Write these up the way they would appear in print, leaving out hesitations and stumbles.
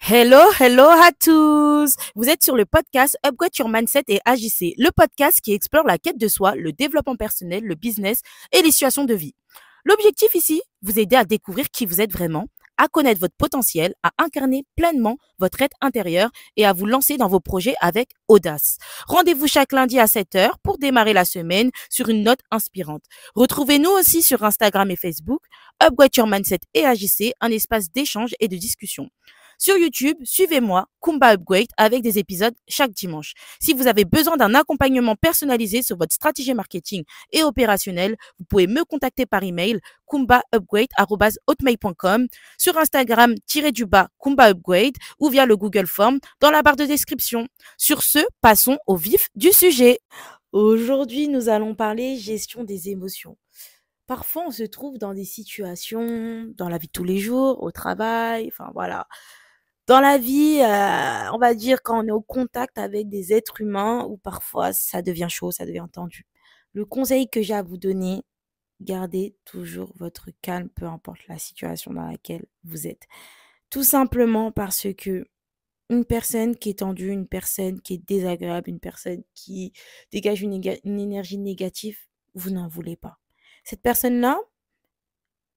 Hello, hello à tous! Vous êtes sur le podcast Upgrade Your Mindset et Agissez, le podcast qui explore la quête de soi, le développement personnel, le business et les situations de vie. L'objectif ici, vous aider à découvrir qui vous êtes vraiment, à connaître votre potentiel, à incarner pleinement votre être intérieur et à vous lancer dans vos projets avec audace. Rendez-vous chaque lundi à 7 heures pour démarrer la semaine sur une note inspirante. Retrouvez-nous aussi sur Instagram et Facebook, Upgrade Your Mindset et Agissez, un espace d'échange et de discussion. Sur YouTube, suivez-moi, Kumba Upgrade, avec des épisodes chaque dimanche. Si vous avez besoin d'un accompagnement personnalisé sur votre stratégie marketing et opérationnelle, vous pouvez me contacter par email kumbaupgrade@hotmail.com, sur Instagram Kumba Upgrade ou via le Google Form dans la barre de description. Sur ce, passons au vif du sujet. Aujourd'hui, nous allons parler gestion des émotions. Parfois, on se trouve dans des situations, dans la vie de tous les jours, au travail, enfin voilà, dans la vie, on va dire quand on est au contact avec des êtres humains où parfois ça devient chaud, ça devient tendu. Le conseil que j'ai à vous donner, gardez toujours votre calme, peu importe la situation dans laquelle vous êtes. Tout simplement parce que une personne qui est tendue, une personne qui est désagréable, une personne qui dégage une énergie négative, vous n'en voulez pas. Cette personne-là,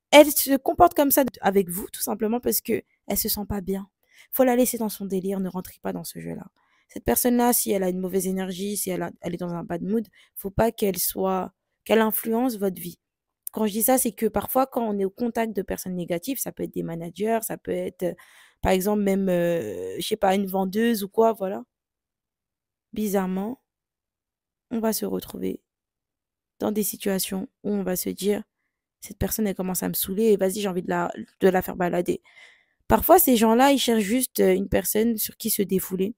elle se comporte comme ça avec vous, tout simplement parce que elle se sent pas bien. Faut la laisser dans son délire, ne rentrez pas dans ce jeu-là. Cette personne-là, si elle a une mauvaise énergie, si elle est dans un bad mood, faut pas qu'elle influence votre vie. Quand je dis ça, c'est que parfois, quand on est au contact de personnes négatives, ça peut être des managers, ça peut être, par exemple, même, je sais pas, une vendeuse ou quoi, voilà. Bizarrement, on va se retrouver dans des situations où on va se dire, cette personne, elle commence à me saouler et vas-y, j'ai envie de la faire balader. Parfois, ces gens-là, ils cherchent juste une personne sur qui se défouler.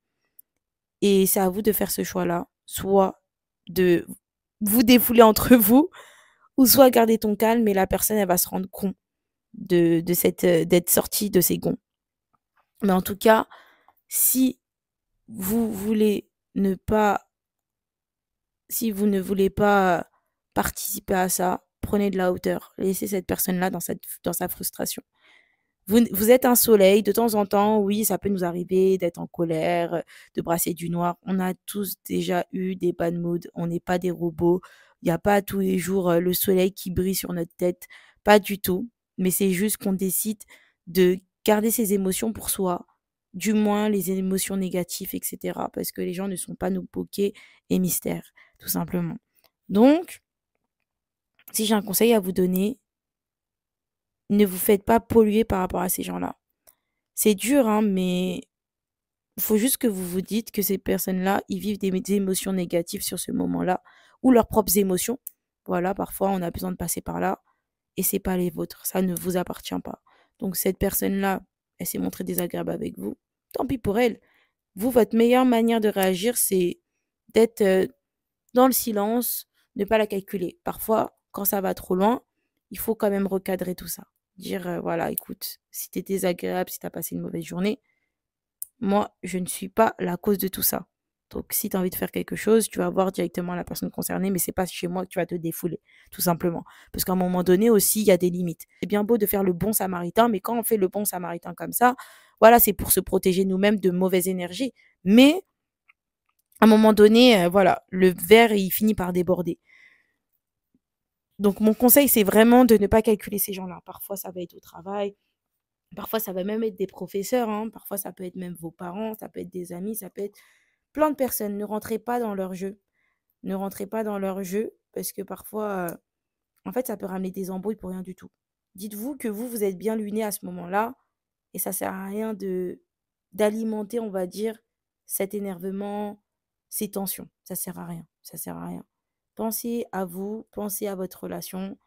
Et c'est à vous de faire ce choix-là. Soit de vous défouler entre vous, ou soit garder ton calme et la personne, elle va se rendre compte d'être sortie de ses gonds. Mais en tout cas, si vous voulez ne pas, si vous ne voulez pas participer à ça, prenez de la hauteur. Laissez cette personne-là dans sa frustration. Vous êtes un soleil, de temps en temps, oui, ça peut nous arriver d'être en colère, de brasser du noir. On a tous déjà eu des bad moods, on n'est pas des robots. Il n'y a pas tous les jours le soleil qui brille sur notre tête, pas du tout. Mais c'est juste qu'on décide de garder ses émotions pour soi, du moins les émotions négatives, etc. Parce que les gens ne sont pas nos bouquets et mystères, tout simplement. Donc, si j'ai un conseil à vous donner, ne vous faites pas polluer par rapport à ces gens-là. C'est dur, hein, mais il faut juste que vous vous dites que ces personnes-là, ils vivent des émotions négatives sur ce moment-là, ou leurs propres émotions. Voilà, parfois, on a besoin de passer par là, et c'est pas les vôtres. Ça ne vous appartient pas. Donc, cette personne-là, elle s'est montrée désagréable avec vous. Tant pis pour elle. Vous, votre meilleure manière de réagir, c'est d'être dans le silence, ne pas la calculer. Parfois, quand ça va trop loin, il faut quand même recadrer tout ça. Dire, voilà, écoute, si t'es désagréable, si t'as passé une mauvaise journée, moi, je ne suis pas la cause de tout ça. Donc, si tu as envie de faire quelque chose, tu vas voir directement la personne concernée, mais c'est pas chez moi que tu vas te défouler, tout simplement. Parce qu'à un moment donné aussi, il y a des limites. C'est bien beau de faire le bon samaritain, mais quand on fait le bon samaritain comme ça, voilà, c'est pour se protéger nous-mêmes de mauvaises énergies. Mais à un moment donné, voilà, le verre, il finit par déborder. Donc, mon conseil, c'est vraiment de ne pas calculer ces gens-là. Parfois, ça va être au travail. Parfois, ça va même être des professeurs, hein. Parfois, ça peut être même vos parents, ça peut être des amis, ça peut être plein de personnes. Ne rentrez pas dans leur jeu. Ne rentrez pas dans leur jeu parce que parfois, en fait, ça peut ramener des embrouilles pour rien du tout. Dites-vous que vous êtes bien luné à ce moment-là et ça sert à rien d'alimenter, on va dire, cet énervement, ces tensions. Ça sert à rien. Ça sert à rien. Pensez à vous, pensez à votre relation,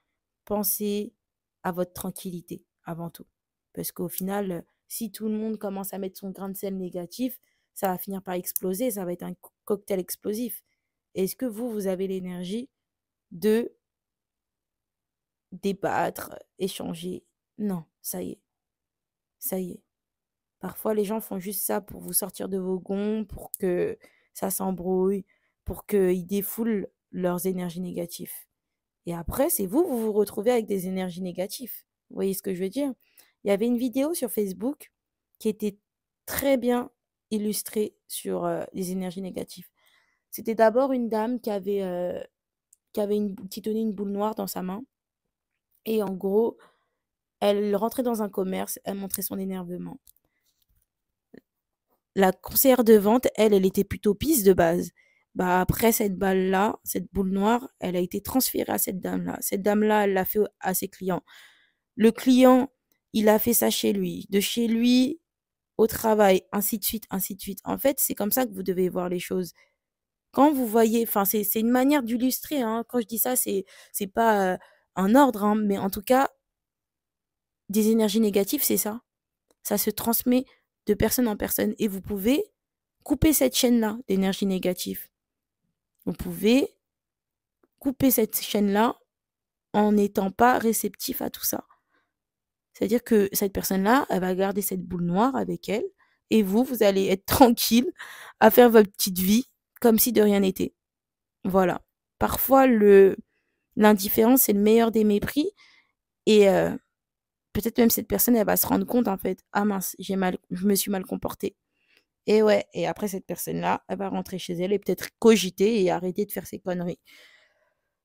pensez à votre tranquillité avant tout. Parce qu'au final, si tout le monde commence à mettre son grain de sel négatif, ça va finir par exploser, ça va être un cocktail explosif. Est-ce que vous avez l'énergie de débattre, échanger? Non, ça y est, ça y est. Parfois, les gens font juste ça pour vous sortir de vos gonds, pour que ça s'embrouille, pour qu'ils défoulent leurs énergies négatives. Et après, c'est vous vous retrouvez avec des énergies négatives. Vous voyez ce que je veux dire? Il y avait une vidéo sur Facebook qui était très bien illustré sur les énergies négatives. C'était d'abord une dame qui tenait une boule noire dans sa main. Et en gros, elle rentrait dans un commerce, elle montrait son énervement. La conseillère de vente, elle était plutôt pisse de base. Bah après cette balle-là, cette boule noire, elle a été transférée à cette dame-là. Cette dame-là, elle l'a fait à ses clients. Le client, il a fait ça chez lui. De chez lui au travail, ainsi de suite, ainsi de suite. En fait, c'est comme ça que vous devez voir les choses. Quand vous voyez, enfin, c'est une manière d'illustrer, hein. Quand je dis ça, c'est pas un ordre, hein, mais en tout cas, des énergies négatives, c'est ça. Ça se transmet de personne en personne. Et vous pouvez couper cette chaîne-là d'énergie négative. Vous pouvez couper cette chaîne-là en n'étant pas réceptif à tout ça. C'est-à-dire que cette personne-là, elle va garder cette boule noire avec elle. Et vous allez être tranquille à faire votre petite vie comme si de rien n'était. Voilà. Parfois, l'indifférence, c'est le meilleur des mépris. Et peut-être même cette personne, elle va se rendre compte, en fait, ah mince, je me suis mal comportée. Et ouais, et après cette personne-là, elle va rentrer chez elle et peut-être cogiter et arrêter de faire ses conneries.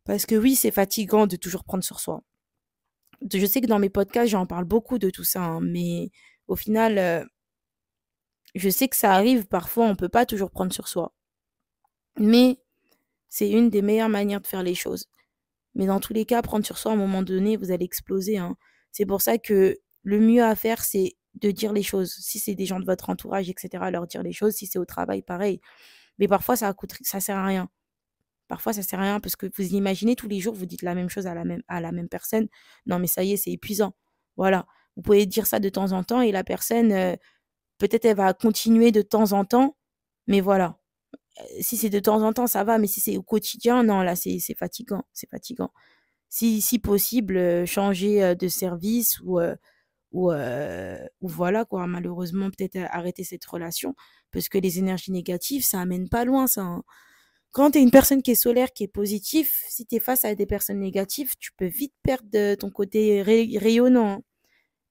Parce que oui, c'est fatigant de toujours prendre sur soi. Je sais que dans mes podcasts, j'en parle beaucoup de tout ça, hein, mais au final, je sais que ça arrive, parfois, on ne peut pas toujours prendre sur soi. Mais c'est une des meilleures manières de faire les choses. Mais dans tous les cas, prendre sur soi, à un moment donné, vous allez exploser, hein. C'est pour ça que le mieux à faire, c'est de dire les choses. Si c'est des gens de votre entourage, etc., leur dire les choses. Si c'est au travail, pareil. Mais parfois, ça sert à rien. Parfois, ça sert à rien parce que vous imaginez tous les jours, vous dites la même chose à la même personne. Non, mais ça y est, c'est épuisant. Voilà. Vous pouvez dire ça de temps en temps et la personne, peut-être, elle va continuer de temps en temps. Mais voilà. Si c'est de temps en temps, ça va. Mais si c'est au quotidien, non, là, c'est fatigant. C'est fatigant. Si possible, changer de service ou voilà quoi, malheureusement, peut-être arrêter cette relation. Parce que les énergies négatives, ça amène pas loin, ça, hein. Quand tu es une personne qui est solaire, qui est positive, si tu es face à des personnes négatives, tu peux vite perdre ton côté rayonnant, hein.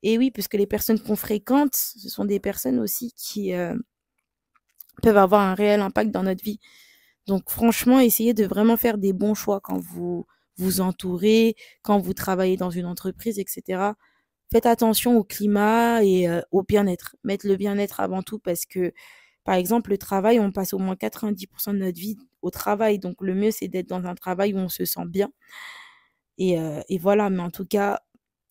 Et oui, puisque les personnes qu'on fréquente, ce sont des personnes aussi qui peuvent avoir un réel impact dans notre vie. Donc franchement, essayez de vraiment faire des bons choix quand vous vous entourez, quand vous travaillez dans une entreprise, etc. Faites attention au climat et au bien-être. Mettre le bien-être avant tout parce que, par exemple, le travail, on passe au moins 90% de notre vie au travail. Donc le mieux, c'est d'être dans un travail où on se sent bien. Et voilà, mais en tout cas,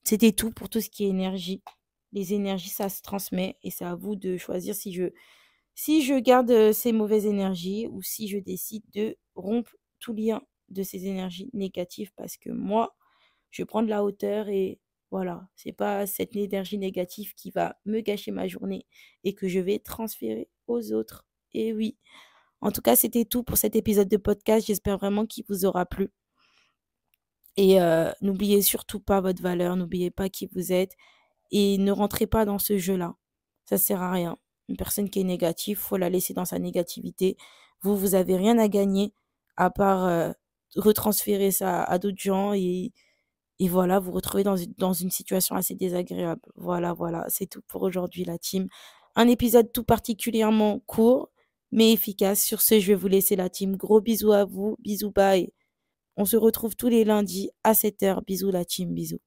c'était tout pour tout ce qui est énergie. Les énergies, ça se transmet et c'est à vous de choisir si je garde ces mauvaises énergies ou si je décide de rompre tout lien de ces énergies négatives parce que moi, je prends de la hauteur et voilà, c'est pas cette énergie négative qui va me gâcher ma journée et que je vais transférer aux autres. Et oui, en tout cas, c'était tout pour cet épisode de podcast. J'espère vraiment qu'il vous aura plu. Et n'oubliez surtout pas votre valeur, n'oubliez pas qui vous êtes et ne rentrez pas dans ce jeu-là. Ça sert à rien. Une personne qui est négative, faut la laisser dans sa négativité. Vous avez rien à gagner à part retransférer ça à d'autres gens et voilà, vous retrouvez dans une situation assez désagréable. Voilà, voilà, c'est tout pour aujourd'hui, la team. Un épisode tout particulièrement court, mais efficace. Sur ce, je vais vous laisser, la team. Gros bisous à vous. Bisous, bye. On se retrouve tous les lundis à 7h. Bisous, la team. Bisous.